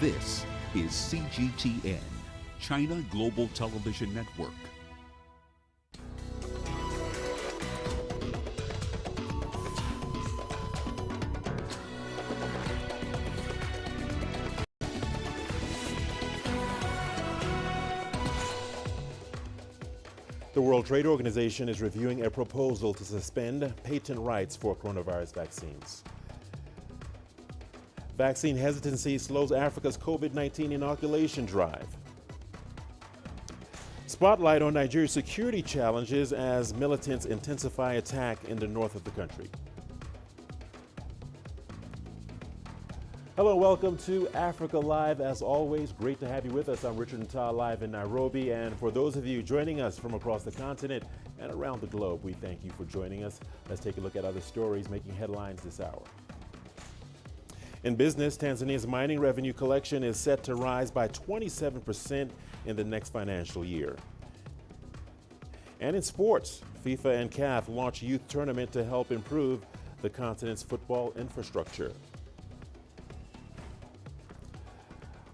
This is CGTN, China Global Television Network. The World Trade Organization is reviewing a proposal to suspend patent rights for coronavirus vaccines. Vaccine hesitancy slows Africa's COVID-19 inoculation drive. Spotlight on Nigeria's security challenges as militants intensify attack in the north of the country. Hello, welcome to Africa Live. As always, great to have you with us. I'm Richard Nta, live in Nairobi. And for those of you joining us from across the continent and around the globe, we thank you for joining us. Let's take a look at other stories making headlines this hour. In business, Tanzania's mining revenue collection is set to rise by 27% in the next financial year. And in sports, FIFA and CAF launch youth tournament to help improve the continent's football infrastructure.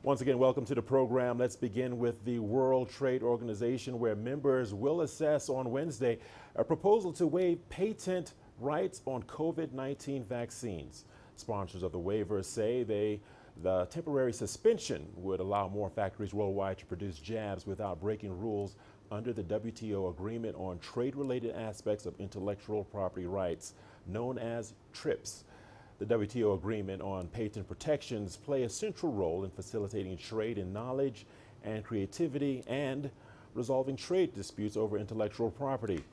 Once again, welcome to the program. Let's begin with the World Trade Organization, where members will assess on Wednesday a proposal to waive patent rights on COVID-19 vaccines. Sponsors of the waiver say the temporary suspension would allow more factories worldwide to produce jabs without breaking rules under the WTO agreement on trade-related aspects of intellectual property rights, known as TRIPS. The WTO agreement on patent protections play a central role in facilitating trade in knowledge and creativity and resolving trade disputes over intellectual property.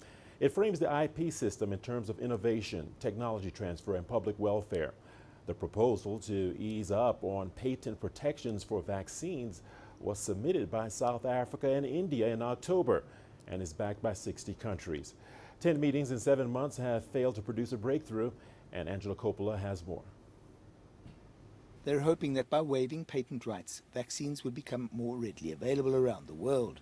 It frames the IP system in terms of innovation, technology transfer, and public welfare. The proposal to ease up on patent protections for vaccines was submitted by South Africa and India in October and is backed by 60 countries. 10 meetings in 7 months have failed to produce a breakthrough, and Angela Coppola has more. They're hoping that by waiving patent rights, vaccines would become more readily available around the world.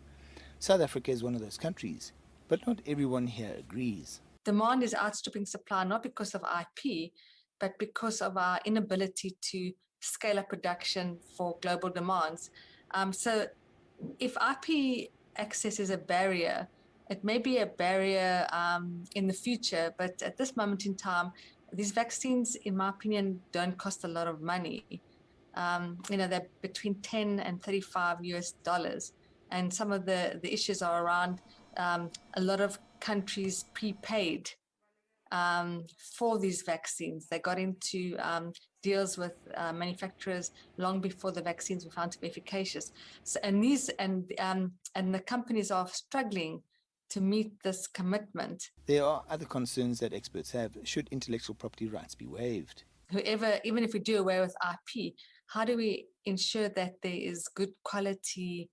South Africa is one of those countries, but not everyone here agrees. Demand is outstripping supply, not because of IP, but because of our inability to scale up production for global demands. So if IP access is a barrier, it may be a barrier in the future, but at this moment in time, these vaccines, in my opinion, don't cost a lot of money. They're between $10 and $35 US. And some of the issues are around a lot of countries prepaid for these vaccines. They got into deals with manufacturers long before the vaccines were found to be efficacious. So, and the companies are struggling to meet this commitment. There are other concerns that experts have. Should intellectual property rights be waived? Even if we do away with IP, how do we ensure that there is good quality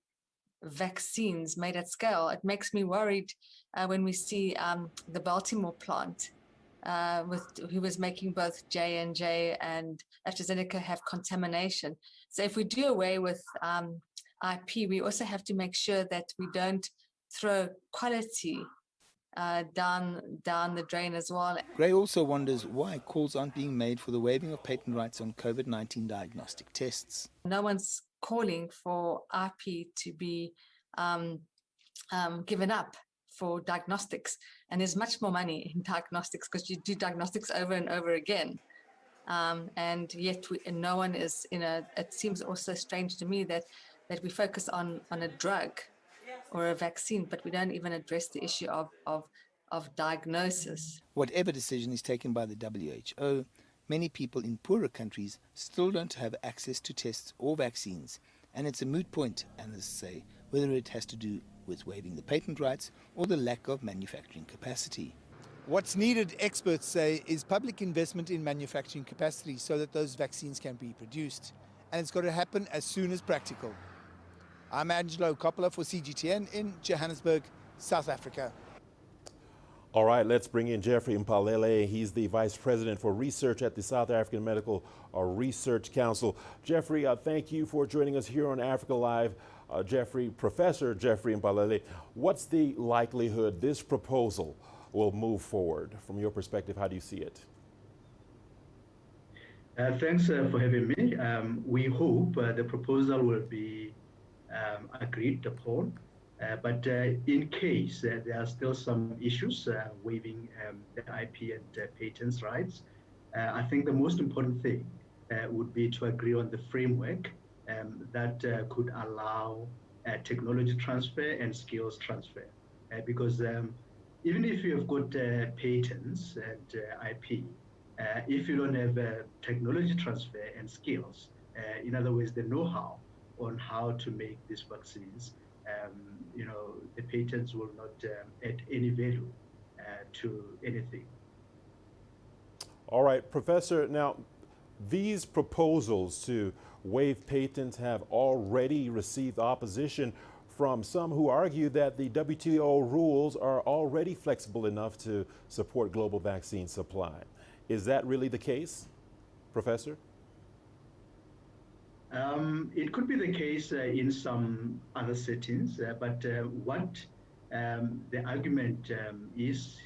vaccines made at scale? It makes me worried when we see the Baltimore plant who was making both J&J and AstraZeneca have contamination. So if we do away with IP, we also have to make sure that we don't throw quality down the drain as well. Gray also wonders why calls aren't being made for the waiving of patent rights on COVID-19 diagnostic tests. No one's calling for IP to be given up for diagnostics, and there's much more money in diagnostics because you do diagnostics over and over again, and yet no one is it seems also strange to me that we focus on a drug or a vaccine, but we don't even address the issue of diagnosis. Whatever decision is taken by the WHO, many people in poorer countries still don't have access to tests or vaccines, and it's a moot point, analysts say, whether it has to do with waiving the patent rights or the lack of manufacturing capacity. What's needed, experts say, is public investment in manufacturing capacity so that those vaccines can be produced. And it's got to happen as soon as practical. I'm Angelo Coppola for CGTN in Johannesburg, South Africa. All right, let's bring in Jeffrey Mpalele. He's the Vice President for Research at the South African Medical Research Council. Jeffrey, thank you for joining us here on Africa Live. Professor Jeffrey Mpalele, what's the likelihood this proposal will move forward? From your perspective, how do you see it? Thanks for having me. We hope the proposal will be agreed upon, but in case there are still some issues waiving the IP and patents rights, I think the most important thing would be to agree on the framework that could allow technology transfer and skills transfer. Because even if you have got patents and IP, if you don't have technology transfer and skills, in other words, the know-how on how to make these vaccines, the patents will not add any value to anything. All right, Professor, now these proposals to waive patents have already received opposition from some who argue that the WTO rules are already flexible enough to support global vaccine supply. Is that really the case, Professor? It could be the case in some other settings, but what the argument is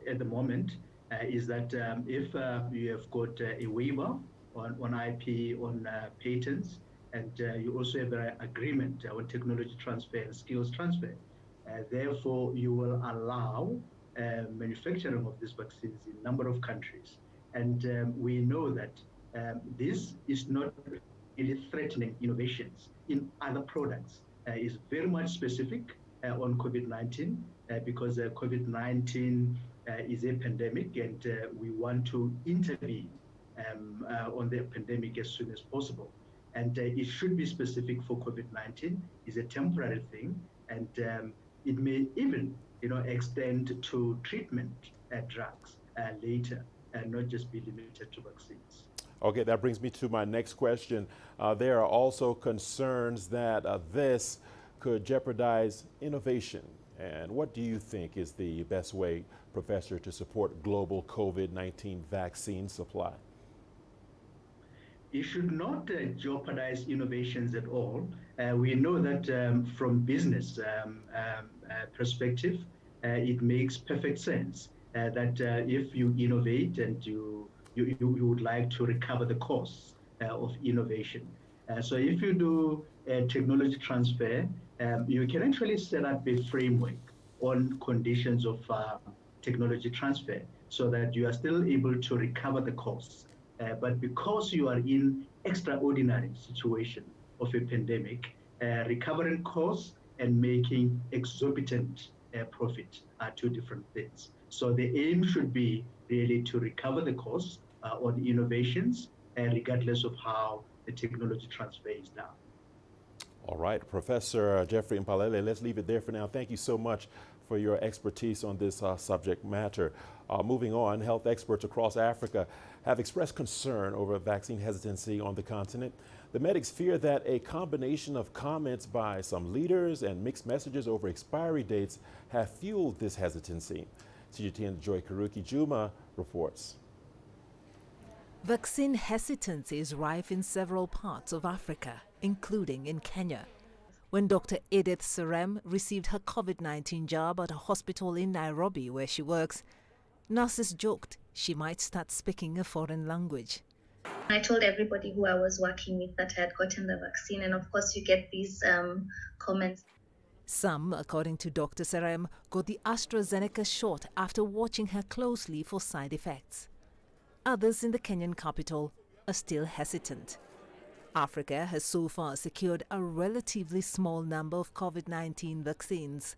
at the moment is that if you have got a waiver on IP, on patents, and you also have an agreement on technology transfer and skills transfer, therefore you will allow manufacturing of these vaccines in a number of countries. And we know that this is not really threatening innovations in other products. It's very much specific on COVID-19 because COVID-19 is a pandemic, and we want to intervene on the pandemic as soon as possible. And it should be specific for COVID-19. It's a temporary thing, and it may even extend to treatment drugs later, and not just be limited to vaccines. Okay, that brings me to my next question. There are also concerns that this could jeopardize innovation. And what do you think is the best way, Professor, to support global COVID-19 vaccine supply? It should not jeopardize innovations at all. We know that from business perspective, it makes perfect sense that if you innovate and you would like to recover the costs of innovation. So if you do technology transfer, you can actually set up a framework on conditions of technology transfer so that you are still able to recover the costs. But because you are in extraordinary situation of a pandemic, recovering costs and making exorbitant profit are two different things. So the aim should be really to recover the costs on innovations, regardless of how the technology transfer is done. All right, Professor Jeffrey Mpalele, let's leave it there for now. Thank you so much for your expertise on this subject matter. Moving on, health experts across Africa have expressed concern over vaccine hesitancy on the continent. The medics fear that a combination of comments by some leaders and mixed messages over expiry dates have fueled this hesitancy. CGTN Joy Karuki Juma reports. Vaccine hesitancy is rife in several parts of Africa, including in Kenya. When Dr. Edith Serem received her COVID-19 jab at a hospital in Nairobi where she works, nurses joked she might start speaking a foreign language. I told everybody who I was working with that I had gotten the vaccine, and of course you get these comments. Some, according to Dr. Serem, got the AstraZeneca shot after watching her closely for side effects. Others in the Kenyan capital are still hesitant. Africa has so far secured a relatively small number of COVID-19 vaccines.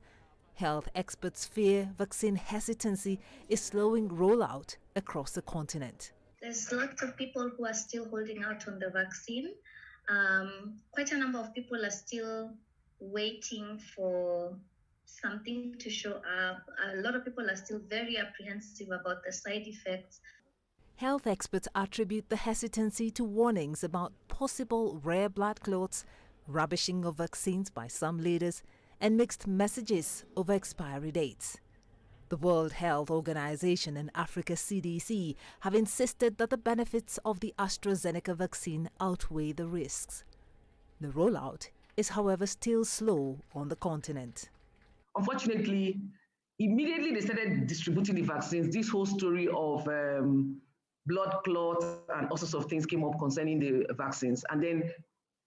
Health experts fear vaccine hesitancy is slowing rollout across the continent. There's lots of people who are still holding out on the vaccine. Quite a number of people are still waiting for something to show up. A lot of people are still very apprehensive about the side effects. Health experts attribute the hesitancy to warnings about possible rare blood clots, rubbishing of vaccines by some leaders, and mixed messages over expiry dates. The World Health Organization and Africa CDC have insisted that the benefits of the AstraZeneca vaccine outweigh the risks. The rollout is, however, still slow on the continent. Unfortunately, immediately they started distributing the vaccines, this whole story of blood clots and all sorts of things came up concerning the vaccines. And then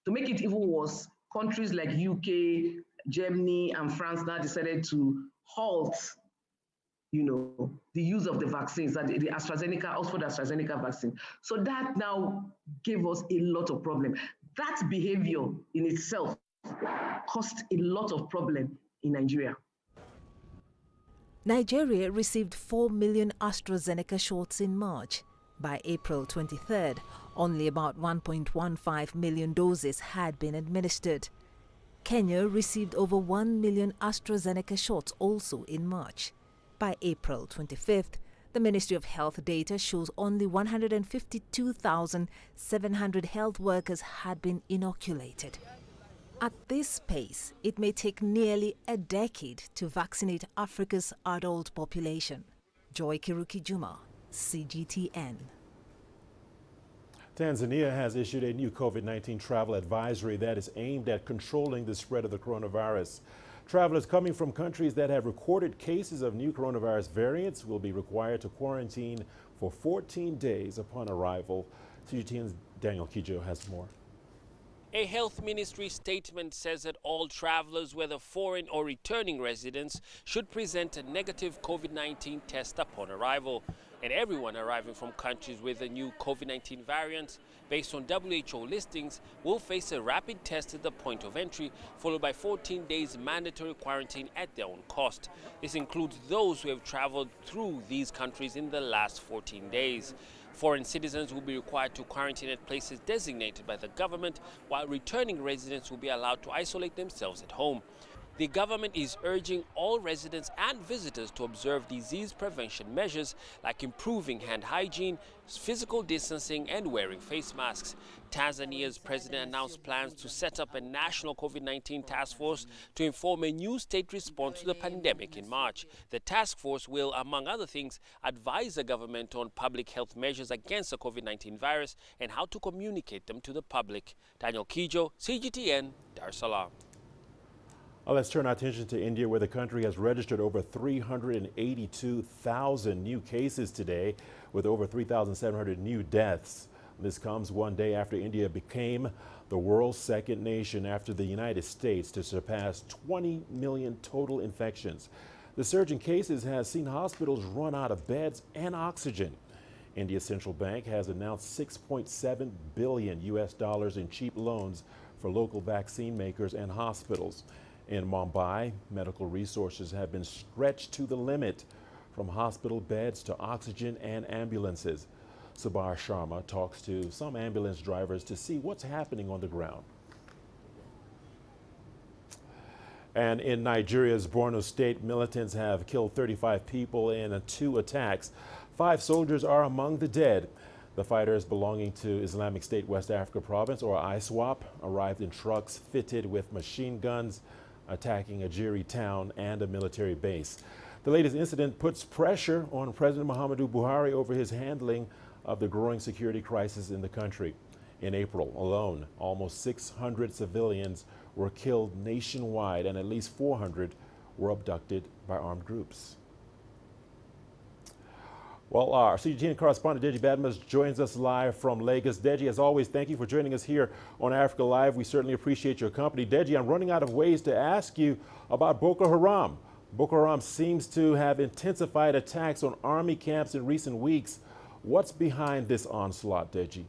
to make it even worse, countries like UK, Germany, and France now decided to halt, the use of the vaccines, that the Oxford AstraZeneca vaccine. So that now gave us a lot of problem. That behavior in itself caused a lot of problem in Nigeria. Nigeria received 4 million AstraZeneca shots in March. By April 23rd, only about 1.15 million doses had been administered. Kenya received over 1 million AstraZeneca shots also in March. By April 25th, the Ministry of Health data shows only 152,700 health workers had been inoculated. At this pace, it may take nearly a decade to vaccinate Africa's adult population. Joy Kiruki Juma, CGTN. Tanzania has issued a new COVID-19 travel advisory that is aimed at controlling the spread of the coronavirus. Travelers coming from countries that have recorded cases of new coronavirus variants will be required to quarantine for 14 days upon arrival. CGTN's Daniel Kijo has more. A health ministry statement says that all travelers, whether foreign or returning residents, should present a negative COVID-19 test upon arrival. And everyone arriving from countries with a new COVID-19 variant, based on WHO listings, will face a rapid test at the point of entry, followed by 14 days mandatory quarantine at their own cost. This includes those who have traveled through these countries in the last 14 days. Foreign citizens will be required to quarantine at places designated by the government, while returning residents will be allowed to isolate themselves at home. The government is urging all residents and visitors to observe disease prevention measures like improving hand hygiene, physical distancing, and wearing face masks. Tanzania's president announced plans to set up a national COVID-19 task force to inform a new state response to the pandemic in March. The task force will, among other things, advise the government on public health measures against the COVID-19 virus and how to communicate them to the public. Daniel Kijo, CGTN, Dar es Salaam. Well, let's turn our attention to India, where the country has registered over 382,000 new cases today, with over 3,700 new deaths. This comes one day after India became the world's second nation after the United States to surpass 20 million total infections. The surge in cases has seen hospitals run out of beds and oxygen. India's central bank has announced $6.7 billion in cheap loans for local vaccine makers and hospitals. In Mumbai, medical resources have been stretched to the limit, from hospital beds to oxygen and ambulances. Sabar Sharma talks to some ambulance drivers to see what's happening on the ground. And in Nigeria's Borno State, militants have killed 35 people in 2 attacks. 5 soldiers are among the dead. The fighters belonging to Islamic State West Africa Province, or ISWAP, arrived in trucks fitted with machine guns, attacking a Jiri town and a military base. The latest incident puts pressure on President Muhammadu Buhari over his handling of the growing security crisis in the country. In April alone, almost 600 civilians were killed nationwide, and at least 400 were abducted by armed groups. Well, our CGTN correspondent Deji Badmus joins us live from Lagos. Deji, as always, thank you for joining us here on Africa Live. We certainly appreciate your company. Deji, I'm running out of ways to ask you about Boko Haram. Boko Haram seems to have intensified attacks on army camps in recent weeks. What's behind this onslaught, Deji?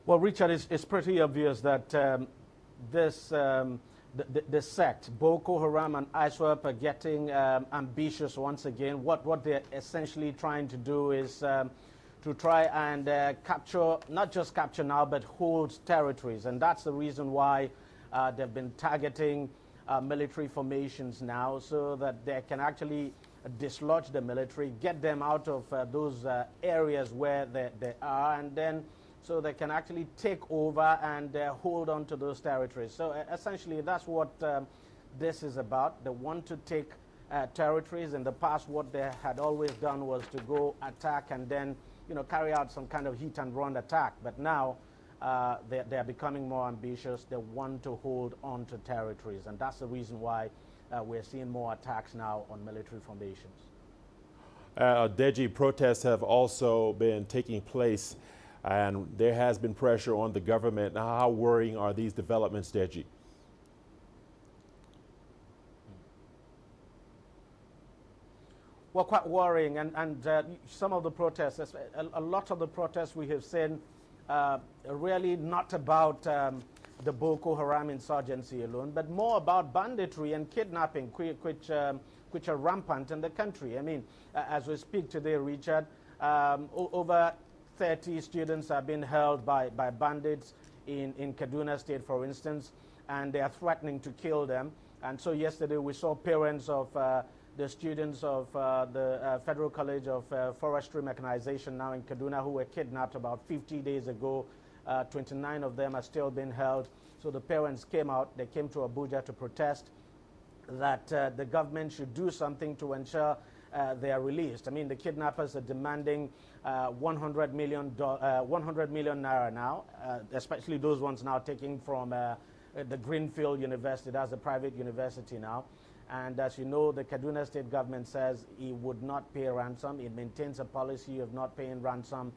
Well, Richard, it's pretty obvious that the sect, Boko Haram and ISWAP, are getting ambitious once again. What they're essentially trying to do is to try and capture, not just capture now, but hold territories. And that's the reason why they've been targeting military formations now, so that they can actually dislodge the military, get them out of those areas where they are, and then so they can actually take over and hold on to those territories. So essentially, that's what this is about. They want to take territories. In the past, what they had always done was to go attack and then, carry out some kind of hit and run attack. But now they're becoming more ambitious. They want to hold on to territories, and that's the reason why we're seeing more attacks now on military formations. Deji, protests have also been taking place, and there has been pressure on the government. How worrying are these developments, Deji? Well, quite worrying, and some of the protests, a lot of the protests we have seen are really not about the Boko Haram insurgency alone, but more about banditry and kidnapping, which are rampant in the country. I mean, as we speak today, Richard, over 30 students have been held by bandits in Kaduna State, for instance, and they are threatening to kill them. And so yesterday we saw parents of the students of the Federal College of Forestry Mechanization now in Kaduna who were kidnapped about 50 days ago. 29 of them are still being held. So the parents came out, they came to Abuja to protest that the government should do something to ensure they are released. I mean, the kidnappers are demanding 100 million naira now, especially those ones now taken from the Greenfield University, that's a private university now. And as you know, the Kaduna State government says it would not pay ransom. It maintains a policy of not paying ransom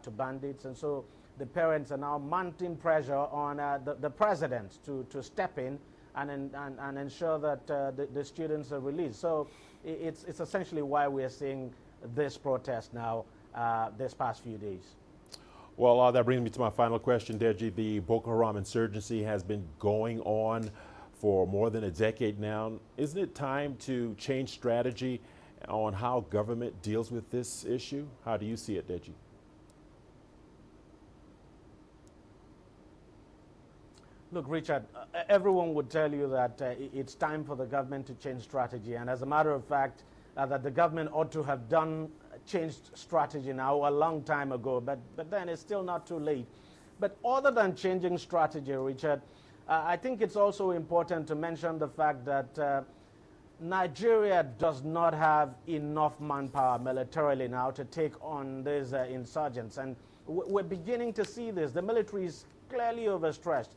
to bandits. And so the parents are now mounting pressure on the president to step in and ensure that the students are released. So it's essentially why we're seeing this protest now this past few days. Well, that brings me to my final question, Deji. The Boko Haram insurgency has been going on for more than a decade now. Isn't it time to change strategy on how government deals with this issue? How do you see it, Deji? Look, Richard, everyone would tell you that it's time for the government to change strategy. And as a matter of fact, that the government ought to have changed strategy now a long time ago. But then it's still not too late. But other than changing strategy, Richard, I think it's also important to mention the fact that Nigeria does not have enough manpower militarily now to take on these insurgents. And we're beginning to see this. The military is clearly overstretched.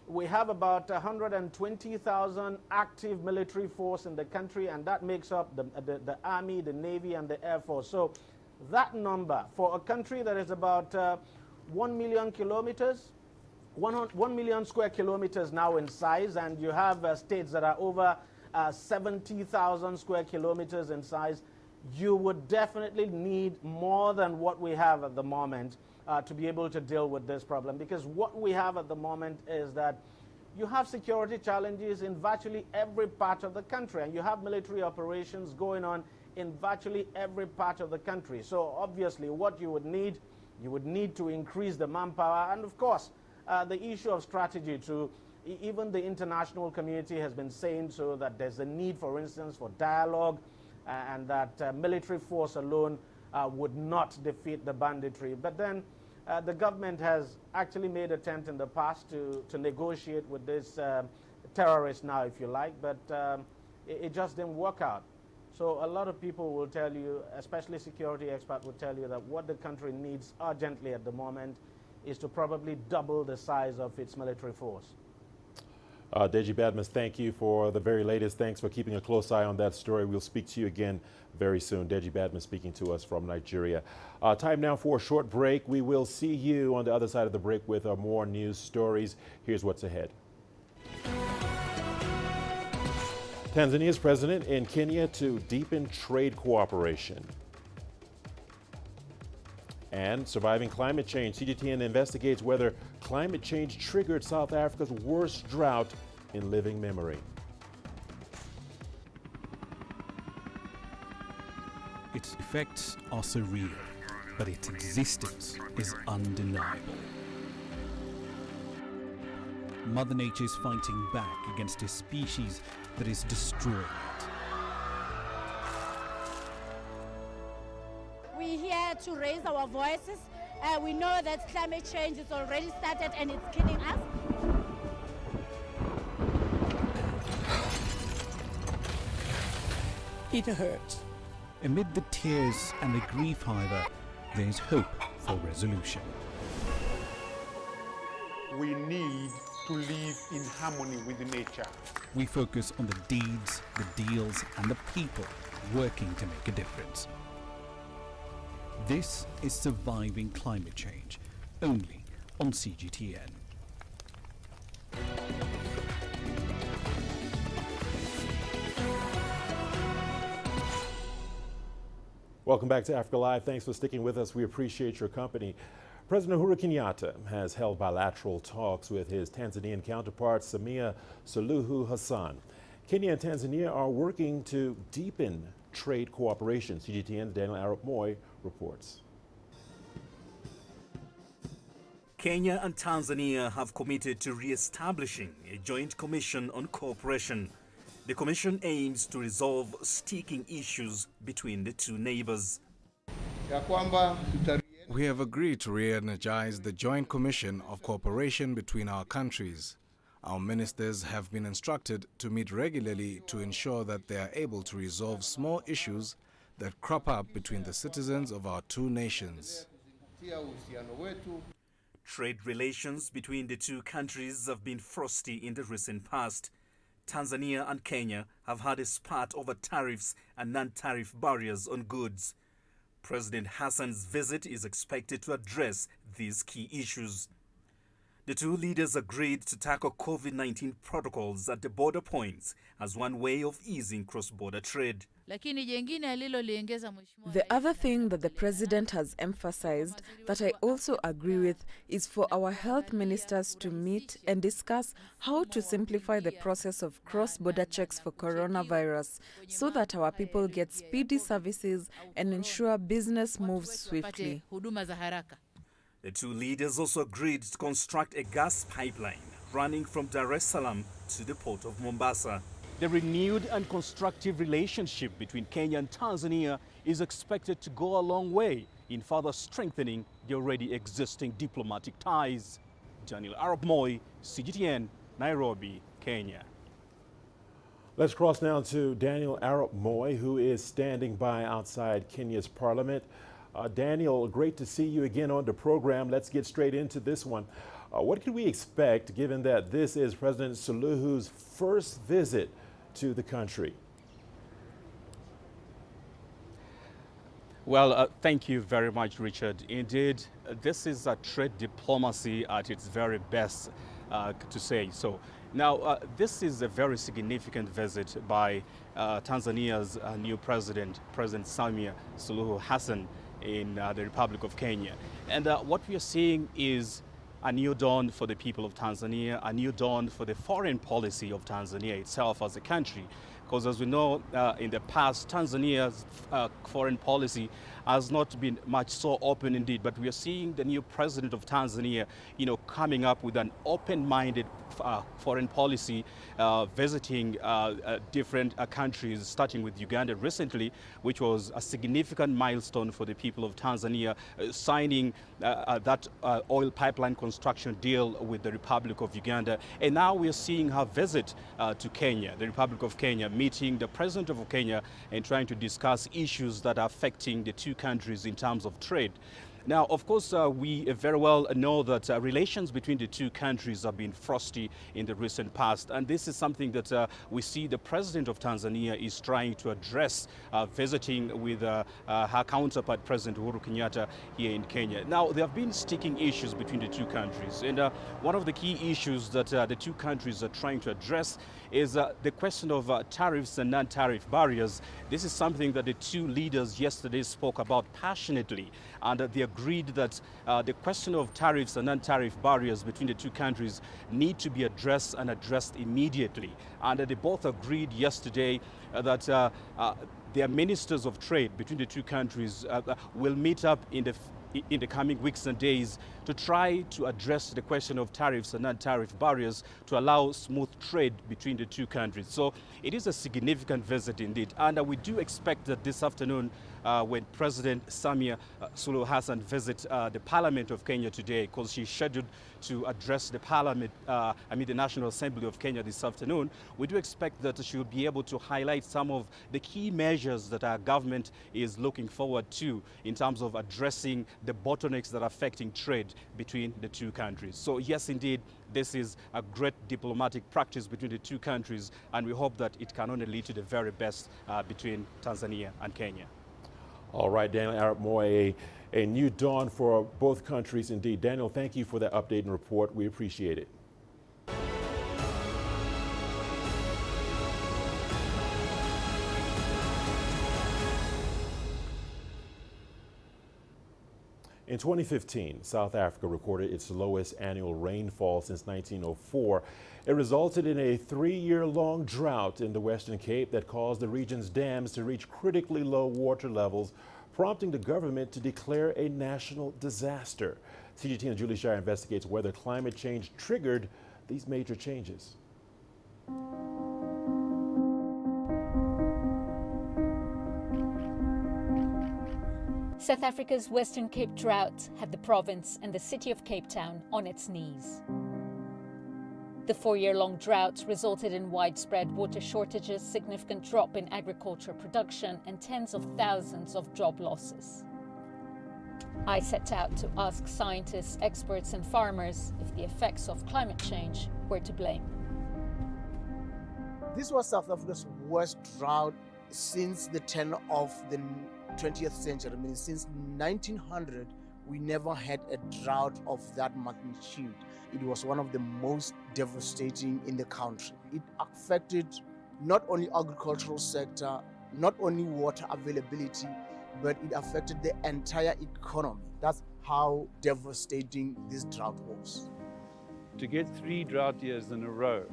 We have about 120,000 active military force in the country, and that makes up the Army, the Navy, and the Air Force. So that number, for a country that is about 1 million kilometers, 1 million square kilometers now in size, and you have states that are over 70,000 square kilometers in size, you would definitely need more than what we have at the moment to be able to deal with this problem. Because what we have at the moment is that you have security challenges in virtually every part of the country, and you have military operations going on in virtually every part of the country. So obviously what you would need to increase the manpower, and of course the issue of strategy too. Even the international community has been saying so that there's a need, for instance, for dialogue, and that military force alone would not defeat the banditry. But then the government has actually made attempt in the past to negotiate with this terrorists now, if you like, but it just didn't work out. So a lot of people will tell you, especially security experts will tell you, that what the country needs urgently at the moment is to probably double the size of its military force. Deji Badmus, thank you for the very latest. Thanks for keeping a close eye on that story. We'll speak to you again very soon. Deji Badmus speaking to us from Nigeria. Time now for a short break. We will see you on the other side of the break with more news stories. Here's what's ahead. Tanzania's president in Kenya to deepen trade cooperation. And surviving climate change. CGTN investigates whether climate change triggered South Africa's worst drought in living memory. Its effects are surreal, but its existence is undeniable. Mother Nature is fighting back against a species that is destroying it. We're here to raise our voices. We know that climate change has already started and it's killing us. It hurts. Amid the tears and the grief, however, there is hope for resolution. We need to live in harmony with nature. We focus on the deeds, the deals, and the people working to make a difference. This is Surviving Climate Change, only on CGTN. Welcome back to Africa Live. Thanks for sticking with us. We appreciate your company. President Uhuru Kenyatta has held bilateral talks with his Tanzanian counterpart, Samia Suluhu Hassan. Kenya and Tanzania are working to deepen trade cooperation. CGTN's Daniel Arap Moy reports. Kenya and Tanzania have committed to re-establishing a joint commission on cooperation. The commission aims to resolve sticking issues between the two neighbors. We have agreed to re-energize the Joint Commission of Cooperation between our countries. Our ministers have been instructed to meet regularly to ensure that they are able to resolve small issues that crop up between the citizens of our two nations. Trade relations between the two countries have been frosty in the recent past. Tanzania and Kenya have had a spat over tariffs and non-tariff barriers on goods. President Hassan's visit is expected to address these key issues. The two leaders agreed to tackle COVID-19 protocols at the border points as one way of easing cross-border trade. The other thing that the president has emphasized that I also agree with is for our health ministers to meet and discuss how to simplify the process of cross-border checks for coronavirus so that our people get speedy services and ensure business moves swiftly. The two leaders also agreed to construct a gas pipeline running from Dar es Salaam to the port of Mombasa. The renewed and constructive relationship between Kenya and Tanzania is expected to go a long way in further strengthening the already existing diplomatic ties. Daniel Arap Moy, CGTN, Nairobi, Kenya. Let's cross now to Daniel Arap Moy, who is standing by outside Kenya's parliament. Daniel, great to see you again on the program. Let's get straight into this one. What can we expect given that this is President Suluhu's first visit to the country? Well, thank you very much, Richard. Indeed, this is a trade diplomacy at its very best, to say so. Now, this is a very significant visit by Tanzania's new president, President Samia Suluhu Hassan, in the Republic of Kenya. And what we are seeing is a new dawn for the people of Tanzania, a new dawn for the foreign policy of Tanzania itself as a country. Because as we know, in the past, Tanzania's foreign policy has not been much so open indeed, but we are seeing the new president of Tanzania, coming up with an open-minded foreign policy, visiting different countries, starting with Uganda recently, which was a significant milestone for the people of Tanzania, signing that oil pipeline construction deal with the Republic of Uganda. And now we are seeing her visit to Kenya, the Republic of Kenya, meeting the president of Kenya and trying to discuss issues that are affecting the two countries in terms of trade. Now, of course, we very well know that relations between the two countries have been frosty in the recent past, and this is something that we see the president of Tanzania is trying to address, visiting with her counterpart, President Uhuru Kenyatta, here in Kenya. Now, there have been sticking issues between the two countries, and one of the key issues that the two countries are trying to address is the question of tariffs and non-tariff barriers. This is something that the two leaders yesterday spoke about passionately, and they agreed that the question of tariffs and non-tariff barriers between the two countries need to be addressed and addressed immediately. And they both agreed yesterday that their ministers of trade between the two countries will meet up in the coming weeks and days to try to address the question of tariffs and non-tariff barriers to allow smooth trade between the two countries. So it is a significant visit indeed, and we do expect that this afternoon when President Samia Suluhu Hassan visits the Parliament of Kenya today, because she's scheduled to address the Parliament, the National Assembly of Kenya this afternoon. We do expect that she will be able to highlight some of the key measures that our government is looking forward to in terms of addressing the bottlenecks that are affecting trade between the two countries. So yes, indeed, this is a great diplomatic practice between the two countries, and we hope that it can only lead to the very best between Tanzania and Kenya. All right, Daniel Arap Moy, a new dawn for both countries indeed. Daniel, thank you for that update and report. We appreciate it. In 2015, South Africa recorded its lowest annual rainfall since 1904. It resulted in a 3-year-long drought in the Western Cape that caused the region's dams to reach critically low water levels, prompting the government to declare a national disaster. CGTN's Julie Shire investigates whether climate change triggered these major changes. South Africa's Western Cape drought had the province and the city of Cape Town on its knees. The 4-year-long drought resulted in widespread water shortages, significant drop in agriculture production, and tens of thousands of job losses. I set out to ask scientists, experts, and farmers if the effects of climate change were to blame. This was South Africa's worst drought since the turn of the 20th century. I mean, since 1900, we never had a drought of that magnitude. It was one of the most devastating in the country. It affected not only agricultural sector, not only water availability, but it affected the entire economy. That's how devastating this drought was. To get 3 drought years in a row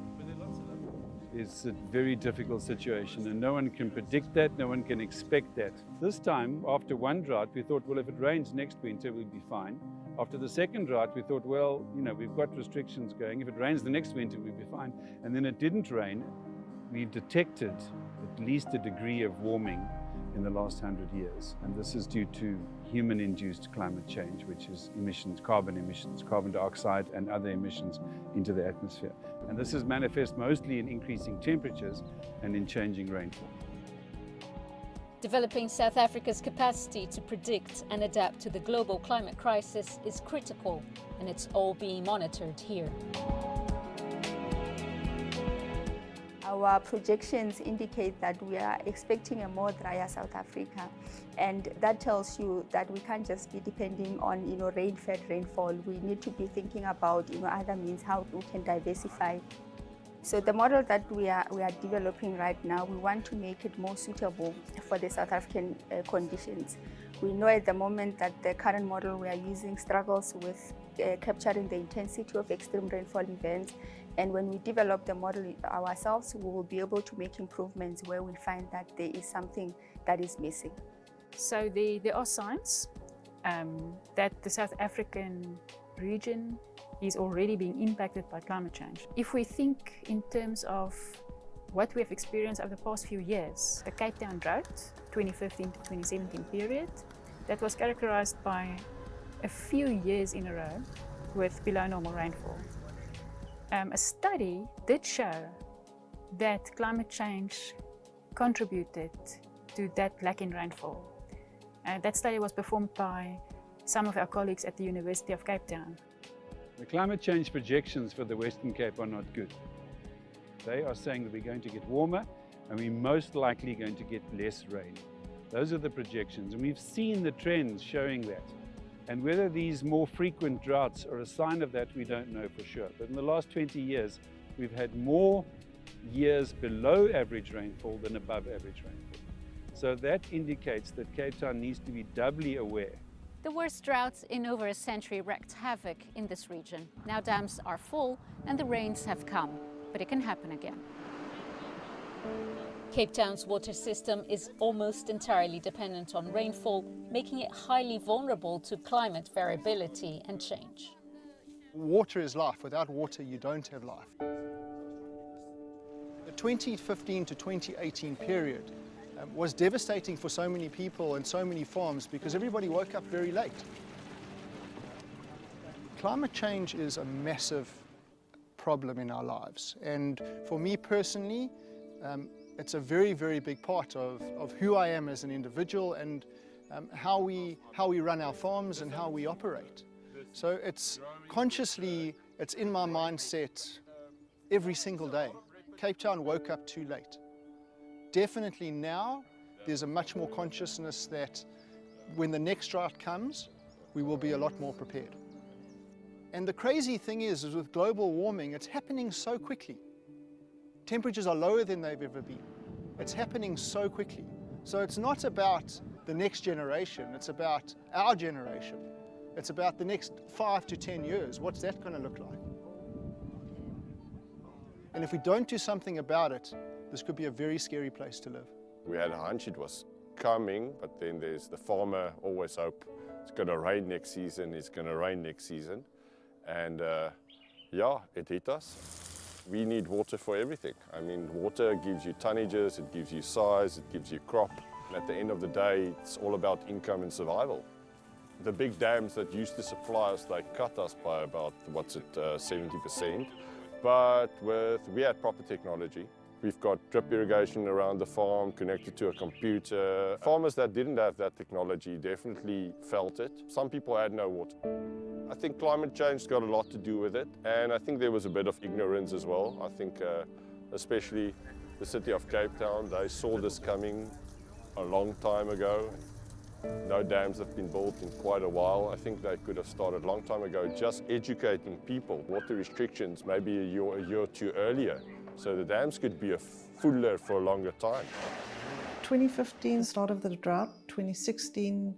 is a very difficult situation, and no one can predict that, no one can expect that. This time, after 1 drought, we thought, well, if it rains next winter, we'll be fine. After the 2nd drought, we thought, well, we've got restrictions going. If it rains the next winter, we'll be fine. And then it didn't rain. We detected at least a degree of warming in the last 100 years. And this is due to human-induced climate change, which is emissions, carbon dioxide, and other emissions into the atmosphere. And this is manifest mostly in increasing temperatures and in changing rainfall. Developing South Africa's capacity to predict and adapt to the global climate crisis is critical, and it's all being monitored here. Our projections indicate that we are expecting a more drier South Africa, and that tells you that we can't just be depending on rain-fed rainfall. We need to be thinking about other means how we can diversify. So the model that we are developing right now, we want to make it more suitable for the South African conditions. We know at the moment that the current model we are using struggles with capturing the intensity of extreme rainfall events. And when we develop the model ourselves, we will be able to make improvements where we find that there is something that is missing. So there are signs that the South African region is already being impacted by climate change. If we think in terms of what we have experienced over the past few years, the Cape Town drought, 2015 to 2017 period, that was characterized by a few years in a row with below normal rainfall. A study did show that climate change contributed to that lack in rainfall. That study was performed by some of our colleagues at the University of Cape Town. The climate change projections for the Western Cape are not good. They are saying that we're going to get warmer and we're most likely going to get less rain. Those are the projections, and we've seen the trends showing that. And whether these more frequent droughts are a sign of that, we don't know for sure. But in the last 20 years, we've had more years below average rainfall than above average rainfall. So that indicates that Cape Town needs to be doubly aware. The worst droughts in over a century wreaked havoc in this region. Now dams are full and the rains have come, but it can happen again. Cape Town's water system is almost entirely dependent on rainfall, making it highly vulnerable to climate variability and change. Water is life. Without water, you don't have life. The 2015 to 2018 period was devastating for so many people and so many farms because everybody woke up very late. Climate change is a massive problem in our lives, and for me personally, it's a very, very big part of who I am as an individual and how we run our farms and how we operate. So it's consciously, it's in my mindset every single day. Cape Town woke up too late. Definitely now, there's a much more consciousness that when the next drought comes, we will be a lot more prepared. And the crazy thing is with global warming, it's happening so quickly. Temperatures are lower than they've ever been. It's happening so quickly. So it's not about the next generation, it's about our generation. It's about the next 5 to 10 years. What's that going to look like? And if we don't do something about it, this could be a very scary place to live. We had a hunch it was coming, but then there's the farmer always hope it's going to rain next season, it's going to rain next season. And yeah, it hit us. We need water for everything. I mean, water gives you tonnages, it gives you size, it gives you crop. And at the end of the day, it's all about income and survival. The big dams that used to supply us, they cut us by about, 70%. But we had proper technology. We've got drip irrigation around the farm, connected to a computer. Farmers that didn't have that technology definitely felt it. Some people had no water. I think climate change got a lot to do with it, and I think there was a bit of ignorance as well. I think especially the city of Cape Town, they saw this coming a long time ago. No dams have been built in quite a while. I think they could have started a long time ago just educating people. Water restrictions maybe a year or two earlier, so the dams could be fuller for a longer time. 2015, start of the drought. 2016,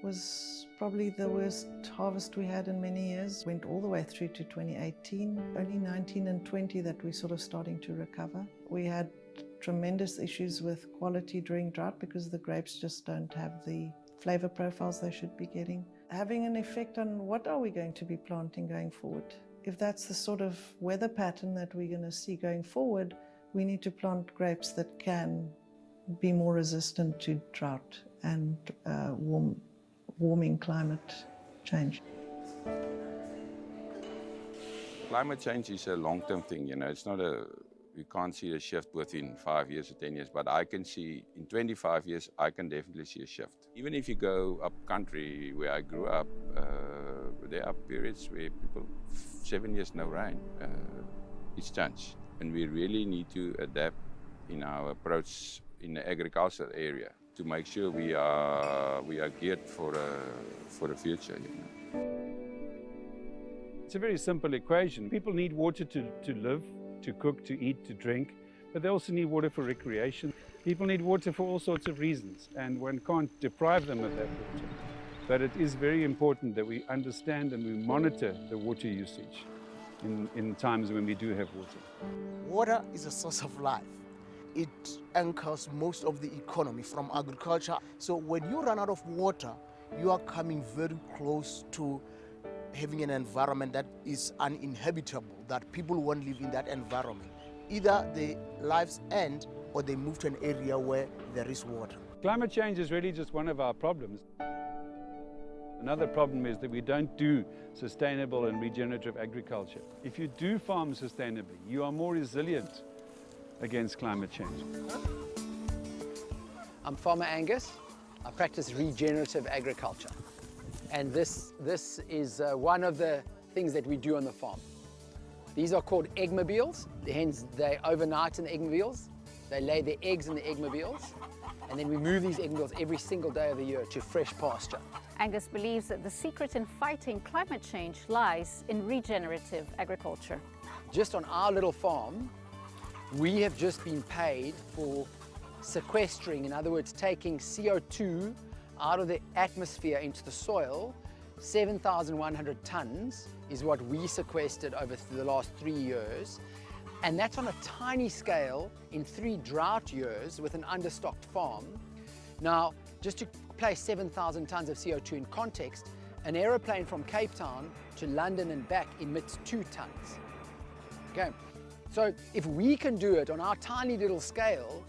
was probably the worst harvest we had in many years. Went all the way through to 2018. Only 19 and 20 that we're sort of starting to recover. We had tremendous issues with quality during drought because the grapes just don't have the flavor profiles they should be getting. Having an effect on what are we going to be planting going forward. If that's the sort of weather pattern that we're going to see going forward, we need to plant grapes that can be more resistant to drought and warming climate change. Climate change is a long-term thing, you know. It's not we can't see a shift within 5 years or 10 years, but I can see in 25 years, I can definitely see a shift. Even if you go up country where I grew up, there are periods where 7 years no rain. It's changed, and we really need to adapt in our approach in the agricultural area to make sure we are geared for the future. You know. It's a very simple equation. People need water to live, to cook, to eat, to drink, but they also need water for recreation. People need water for all sorts of reasons, and one can't deprive them of that water. But it is very important that we understand and we monitor the water usage in times when we do have water. Water is a source of life. It anchors most of the economy from agriculture. So when you run out of water, you are coming very close to having an environment that is uninhabitable, that people won't live in that environment. Either their lives end or they move to an area where there is water. Climate change is really just one of our problems. Another problem is that we don't do sustainable and regenerative agriculture. If you do farm sustainably, you are more resilient against climate change. I'm Farmer Angus. I practice regenerative agriculture. And this is one of the things that we do on the farm. These are called eggmobiles. The hens, they overnight in the eggmobiles. They lay their eggs in the eggmobiles. And then we move these eggmobiles every single day of the year to fresh pasture. Angus believes that the secret in fighting climate change lies in regenerative agriculture. Just on our little farm, we have just been paid for sequestering, in other words, taking CO2 out of the atmosphere into the soil. 7,100 tons is what we sequestered over the last 3 years. And that's on a tiny scale in 3 drought years with an understocked farm. Now, just to place 7,000 tons of CO2 in context, an aeroplane from Cape Town to London and back emits 2 tons. Okay, So if we can do it on our tiny little scale,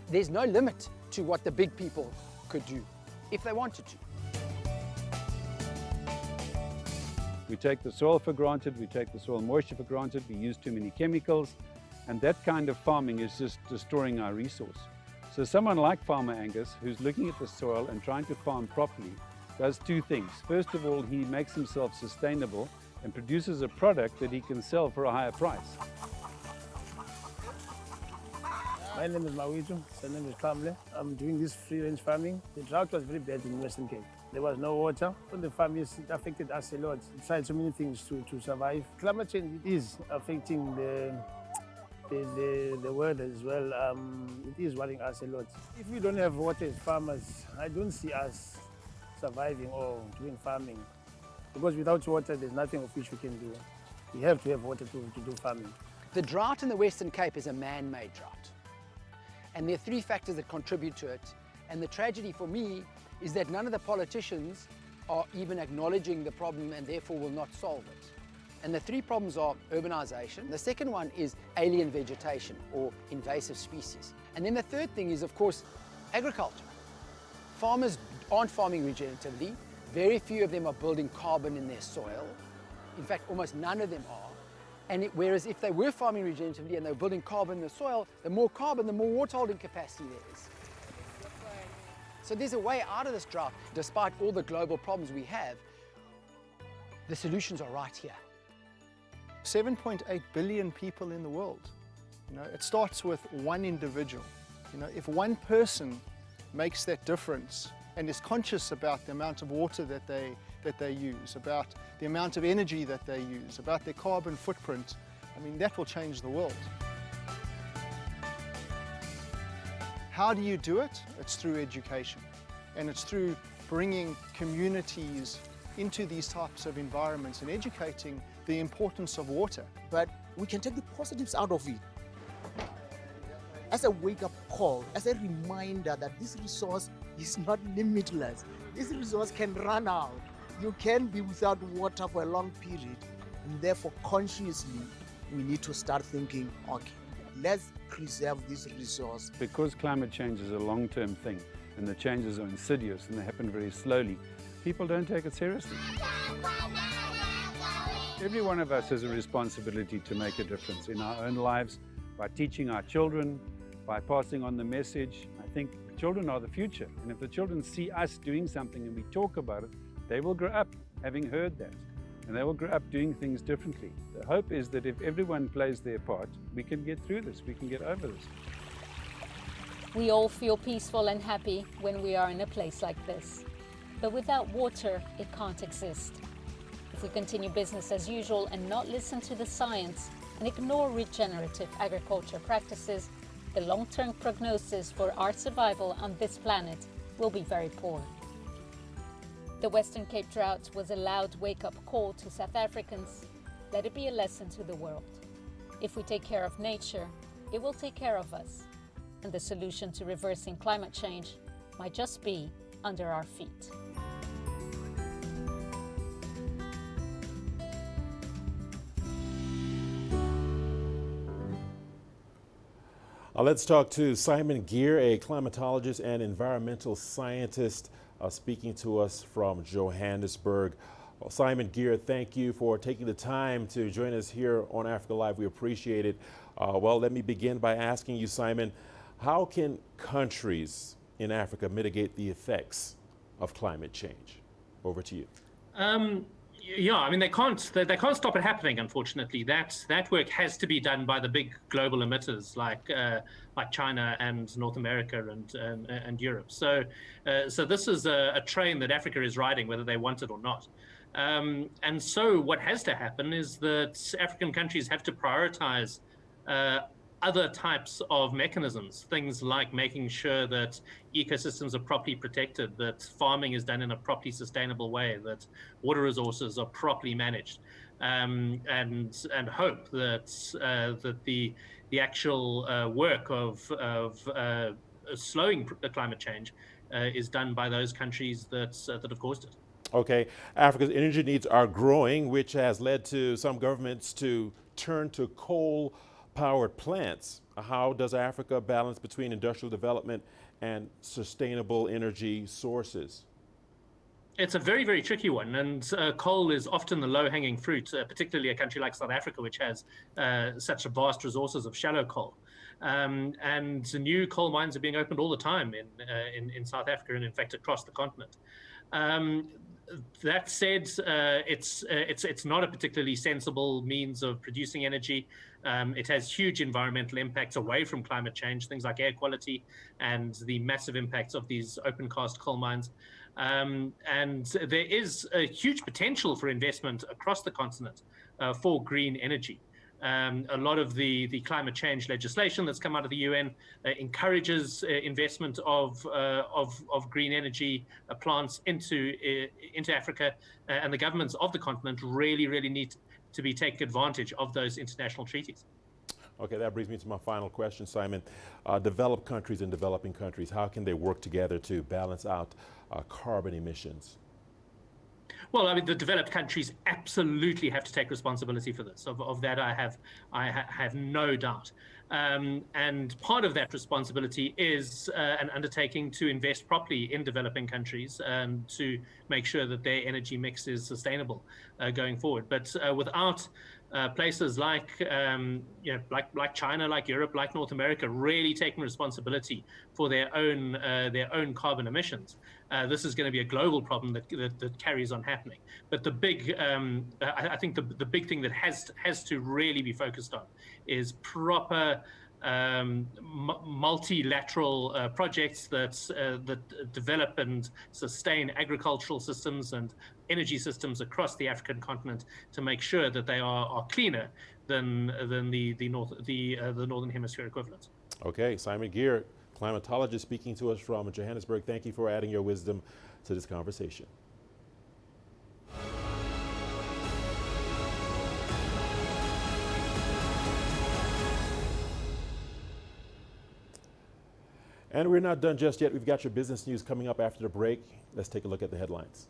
there's no limit to what the big people could do if they wanted to. We take the soil for granted, we take the soil moisture for granted, we use too many chemicals, and that kind of farming is just destroying our resource. So someone like Farmer Angus, who's looking at the soil and trying to farm properly, does two things. First of all, he makes himself sustainable and produces a product that he can sell for a higher price. My name is Mawitu, my name is Kamle. I'm doing this free-range farming. The drought was very bad in Western Cape. There was no water. On the farm, it affected us a lot. We tried so many things to survive. Climate change is affecting the weather as well. It is worrying us a lot. If we don't have water as farmers, I don't see us surviving or doing farming. Because without water, there's nothing of which we can do. We have to have water to do farming. The drought in the Western Cape is a man-made drought. And there are three factors that contribute to it. And the tragedy for me is that none of the politicians are even acknowledging the problem and therefore will not solve it. And the three problems are urbanization. The second one is alien vegetation or invasive species. And then the third thing is, of course, agriculture. Farmers aren't farming regeneratively. Very few of them are building carbon in their soil. In fact, almost none of them are. And whereas if they were farming regeneratively and they were building carbon in the soil, the more carbon, the more water holding capacity there is. So there's a way out of this drought. Despite all the global problems we have, the solutions are right here. 7.8 billion people in the world. It starts with one individual. If one person makes that difference and is conscious about the amount of water that they use, about the amount of energy that they use, about their carbon footprint, that will change the world. How do you do it? It's through education, and it's through bringing communities into these types of environments and educating the importance of water. But we can take the positives out of it as a wake-up call, as a reminder that this resource is not limitless. This resource can run out. You can be without water for a long period, and therefore consciously we need to start thinking, okay, let's preserve this resource. Because climate change is a long-term thing and the changes are insidious and they happen very slowly, people don't take it seriously. Every one of us has a responsibility to make a difference in our own lives by teaching our children, by passing on the message. I think children are the future, and if the children see us doing something and we talk about it, they will grow up having heard that, and they will grow up doing things differently. The hope is that if everyone plays their part, we can get through this, we can get over this. We all feel peaceful and happy when we are in a place like this. But without water, it can't exist. If we continue business as usual and not listen to the science and ignore regenerative agriculture practices, the long-term prognosis for our survival on this planet will be very poor. The Western Cape drought was a loud wake-up call to South Africans. Let it be a lesson to the world. If we take care of nature, it will take care of us. And the solution to reversing climate change might just be under our feet. Let's talk to Simon Geer, a climatologist and environmental scientist, speaking to us from Johannesburg. Well, Simon Geer, thank you for taking the time to join us here on Africa Live. We appreciate it. Well, let me begin by asking you, Simon, how can countries in Africa mitigate the effects of climate change? Over to you. Yeah, I mean, they can't stop it happening, unfortunately. That work has to be done by the big global emitters like China and North America and Europe. So this is a train that Africa is riding, whether they want it or not. And so what has to happen is that African countries have to prioritize other types of mechanisms, things like making sure that ecosystems are properly protected, that farming is done in a properly sustainable way, that water resources are properly managed, and hope that the actual work of slowing the climate change is done by those countries that have caused it. Okay, Africa's energy needs are growing, which has led to some governments to turn to coal powered plants. How does Africa balance between industrial development and sustainable energy sources? It's a very, very tricky one, and coal is often the low-hanging fruit, particularly a country like South Africa, which has such vast resources of shallow coal. And new coal mines are being opened all the time in South Africa and, in fact, across the continent. That said, it's not a particularly sensible means of producing energy. It has huge environmental impacts away from climate change, things like air quality and the massive impacts of these open-cast coal mines. And there is a huge potential for investment across the continent for green energy. A lot of the climate change legislation that's come out of the UN encourages investment of green energy plants into Africa, and the governments of the continent really need to be taking advantage of those international treaties. Okay, that brings me to my final question, Simon. Developed countries and developing countries, how can they work together to balance out carbon emissions? Well, I mean, the developed countries absolutely have to take responsibility for this. Of that, I have no doubt. And part of that responsibility is an undertaking to invest properly in developing countries to make sure that their energy mix is sustainable going forward. But without places like China, like Europe, like North America, really taking responsibility for their own carbon emissions, this is going to be a global problem that carries on happening. But the big, I think the big thing that has to really be focused on is proper multilateral projects that develop and sustain agricultural systems and energy systems across the African continent to make sure that they are cleaner than the Northern Hemisphere equivalents. Okay, Simon Gear, climatologist, speaking to us from Johannesburg. Thank you for adding your wisdom to this conversation. And we're not done just yet. We've got your business news coming up after the break. Let's take a look at the headlines.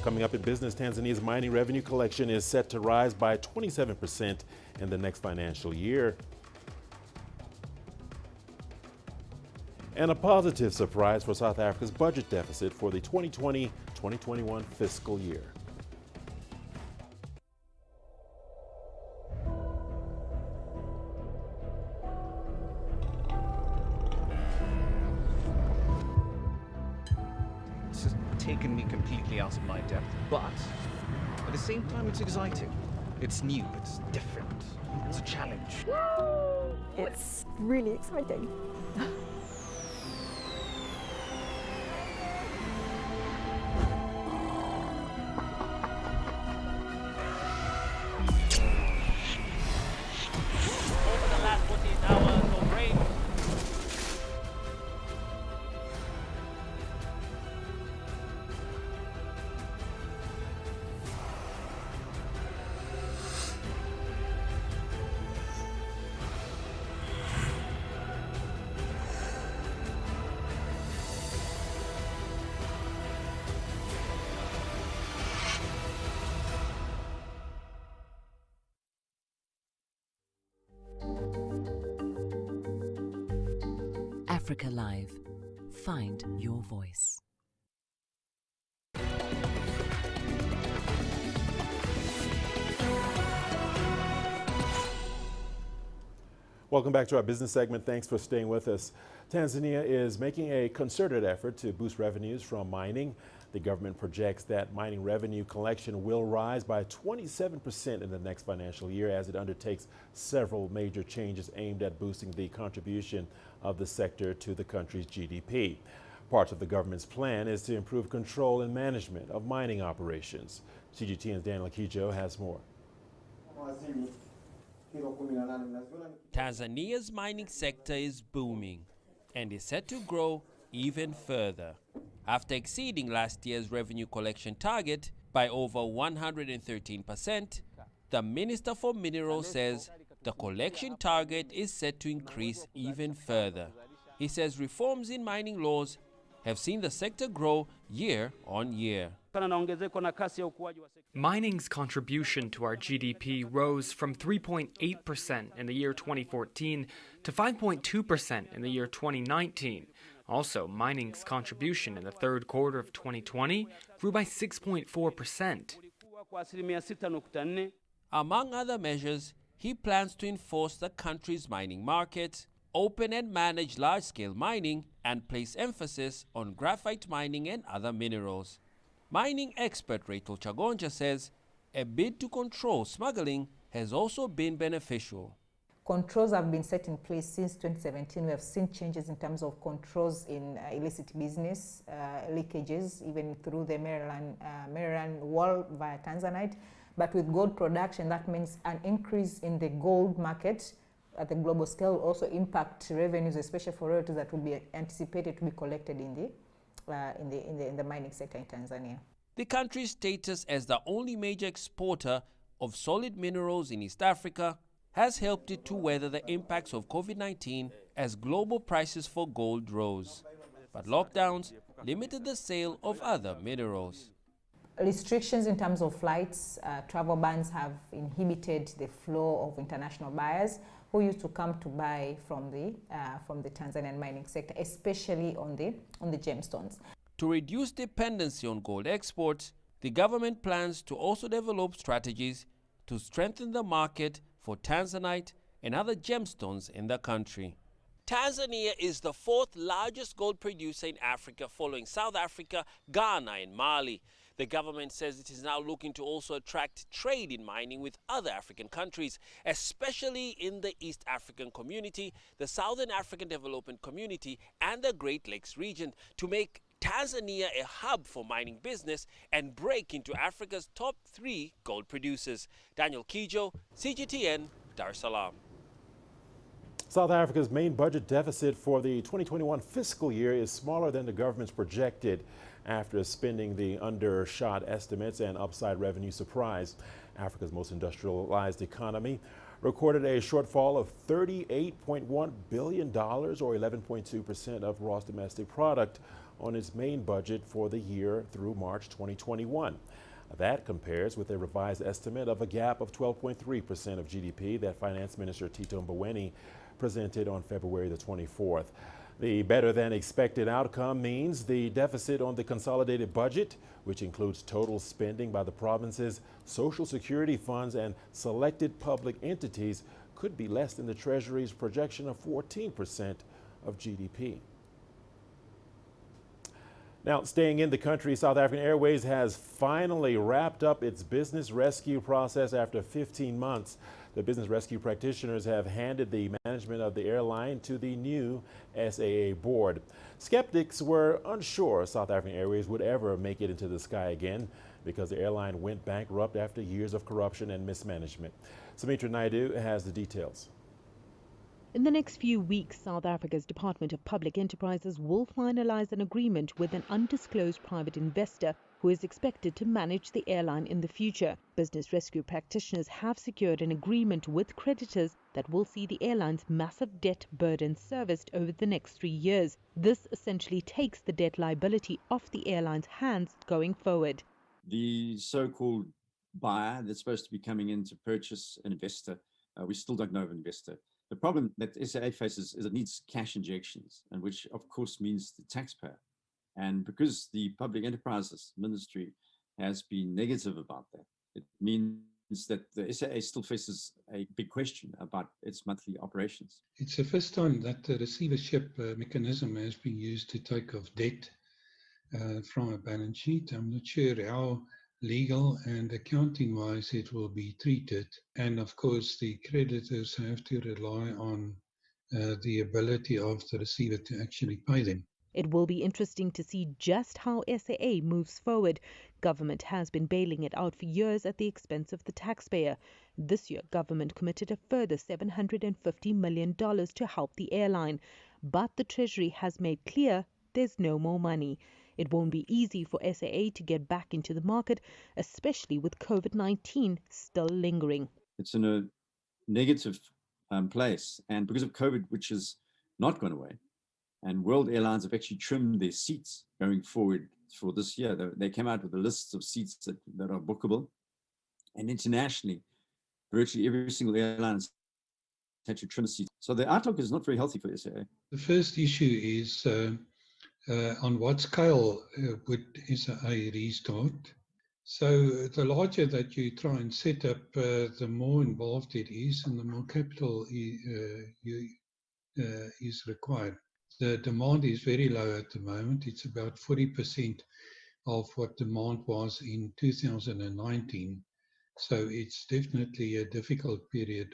Coming up in business, Tanzania's mining revenue collection is set to rise by 27% in the next financial year. And a positive surprise for South Africa's budget deficit for the 2020-2021 fiscal year. Taken me completely out of my depth, but at the same time it's exciting. It's new, it's different, it's a challenge. It's really exciting. Over the last 14 hours of rain. Africa Live. Find your voice. Welcome back to our business segment. Thanks for staying with us. Tanzania is making a concerted effort to boost revenues from mining. The government projects that mining revenue collection will rise by 27% in the next financial year as it undertakes several major changes aimed at boosting the contribution of the sector to the country's GDP. Part of the government's plan is to improve control and management of mining operations. CGTN's Daniel Kijo has more. Tanzania's mining sector is booming and is set to grow even further. After exceeding last year's revenue collection target by over 113%, the Minister for Minerals says the collection target is set to increase even further. He says reforms in mining laws have seen the sector grow year on year. Mining's contribution to our GDP rose from 3.8% in the year 2014 to 5.2% in the year 2019. Also, mining's contribution in the third quarter of 2020 grew by 6.4%. Among other measures, he plans to enforce the country's mining market, open and manage large-scale mining, and place emphasis on graphite mining and other minerals. Mining expert Rachel Chagonja says a bid to control smuggling has also been beneficial. Controls have been set in place since 2017. We have seen changes in terms of controls in illicit business, leakages, even through the Maryland wall via Tanzanite. But with gold production, that means an increase in the gold market at the global scale will also impact revenues, especially for royalties that will be anticipated to be collected in the mining sector in Tanzania. The country's status as the only major exporter of solid minerals in East Africa has helped it to weather the impacts of COVID-19 as global prices for gold rose. But lockdowns limited the sale of other minerals. Restrictions in terms of flights, travel bans have inhibited the flow of international buyers who used to come to buy from the Tanzanian mining sector, especially on the gemstones. To reduce dependency on gold exports, the government plans to also develop strategies to strengthen the market for Tanzanite and other gemstones in the country. Tanzania is the fourth largest gold producer in Africa, following South Africa, Ghana, and Mali. The government says it is now looking to also attract trade in mining with other African countries, especially in the East African community, the Southern African Development Community, and the Great Lakes region, to make Tanzania a hub for mining business and break into Africa's top 3 gold producers. Daniel Kijo, CGTN, Dar es Salaam. South Africa's main budget deficit for the 2021 fiscal year is smaller than the government's projected after spending the undershot estimates and upside revenue surprise. Africa's most industrialized economy recorded a shortfall of $38.1 billion, or 11.2% of gross domestic product, on its main budget for the year through March 2021. That compares with a revised estimate of a gap of 12.3% of GDP that Finance Minister Tito Mboweni presented on February the 24th. The better than expected outcome means the deficit on the consolidated budget, which includes total spending by the province's social security funds and selected public entities, could be less than the Treasury's projection of 14% of GDP. Now, staying in the country, South African Airways has finally wrapped up its business rescue process after 15 months. The business rescue practitioners have handed the management of the airline to the new SAA board. Skeptics were unsure South African Airways would ever make it into the sky again because the airline went bankrupt after years of corruption and mismanagement. Richard Nta has the details. In the next few weeks, South Africa's Department of Public Enterprises will finalize an agreement with an undisclosed private investor who is expected to manage the airline in the future. Business rescue practitioners have secured an agreement with creditors that will see the airline's massive debt burden serviced over the next 3 years. This essentially takes the debt liability off the airline's hands going forward. The so-called buyer that's supposed to be coming in to purchase an investor, we still don't know of an investor. The problem that SAA faces is it needs cash injections, and which of course means the taxpayer. And because the Public Enterprises Ministry has been negative about that, it means that the SAA still faces a big question about its monthly operations. It's the first time that the receivership mechanism has been used to take off debt from a balance sheet. I'm not sure how legal and accounting-wise it will be treated. And of course, the creditors have to rely on the ability of the receiver to actually pay them. It will be interesting to see just how SAA moves forward. Government has been bailing it out for years at the expense of the taxpayer. This year, government committed a further $750 million to help the airline. But the Treasury has made clear there's no more money. It won't be easy for SAA to get back into the market, especially with COVID-19 still lingering. It's in a negative place, and because of COVID, which has not gone away, And World Airlines have actually trimmed their seats going forward for this year. They came out with a list of seats that are bookable. And internationally, virtually every single airline has had to trim seats. So the outlook is not very healthy for SAA. The first issue is on what scale would SAA restart? So the larger that you try and set up, the more involved it is and the more capital is required. The demand is very low at the moment. It's about 40% of what demand was in 2019. So it's definitely a difficult period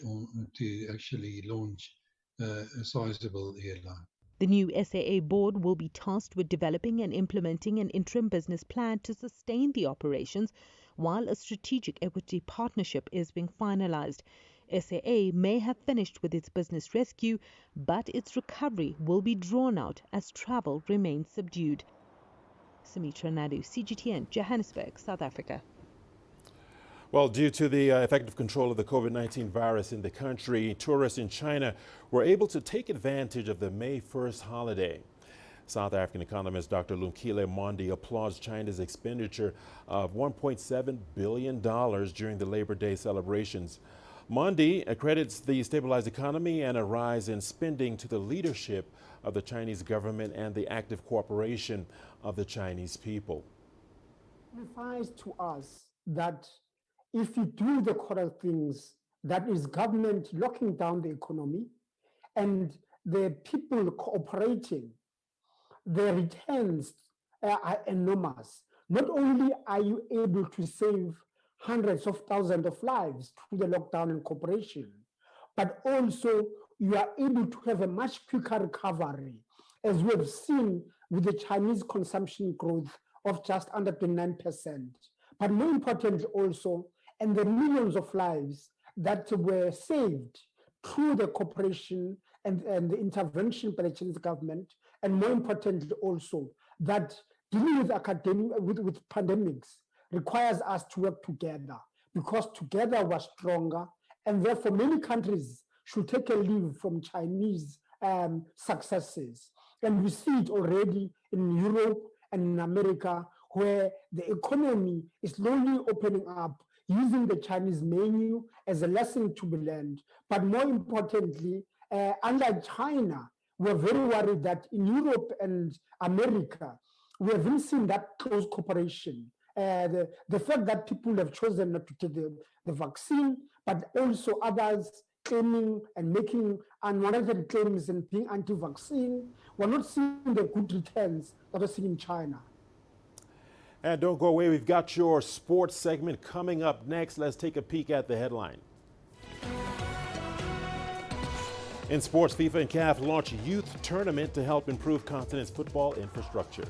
to actually launch a sizable airline. The new SAA board will be tasked with developing and implementing an interim business plan to sustain the operations while a strategic equity partnership is being finalized. SAA may have finished with its business rescue, but its recovery will be drawn out as travel remains subdued. Richard Nta, CGTN, Johannesburg, South Africa. Well, due to the effective control of the COVID-19 virus in the country, tourists in China were able to take advantage of the May 1st holiday. South African economist Dr. Lumkile Mondi applauds China's expenditure of $1.7 billion during the Labor Day celebrations. Mondi accredits the stabilized economy and a rise in spending to the leadership of the Chinese government and the active cooperation of the Chinese people. It signifies to us that if we do the correct things, that is government locking down the economy and the people cooperating, the returns are enormous. Not only are you able to save hundreds of thousands of lives through the lockdown and cooperation, but also you are able to have a much quicker recovery, as we have seen with the Chinese consumption growth of just under 29%. But more importantly also, and the millions of lives that were saved through the cooperation and the intervention by the Chinese government, and more importantly also, that dealing with pandemics requires us to work together, because together we're stronger, and therefore many countries should take a leave from Chinese successes. And we see it already in Europe and in America, where the economy is slowly opening up, using the Chinese menu as a lesson to be learned. But more importantly, unlike China, we're very worried that in Europe and America, we haven't seen that close cooperation. The fact that people have chosen not to take the vaccine, but also others claiming and making unwarranted claims and being anti-vaccine, we're not seeing the good returns that we're seeing in China. And don't go away, we've got your sports segment coming up next. Let's take a peek at the headline. In sports, FIFA and CAF launch youth tournament to help improve continent's football infrastructure.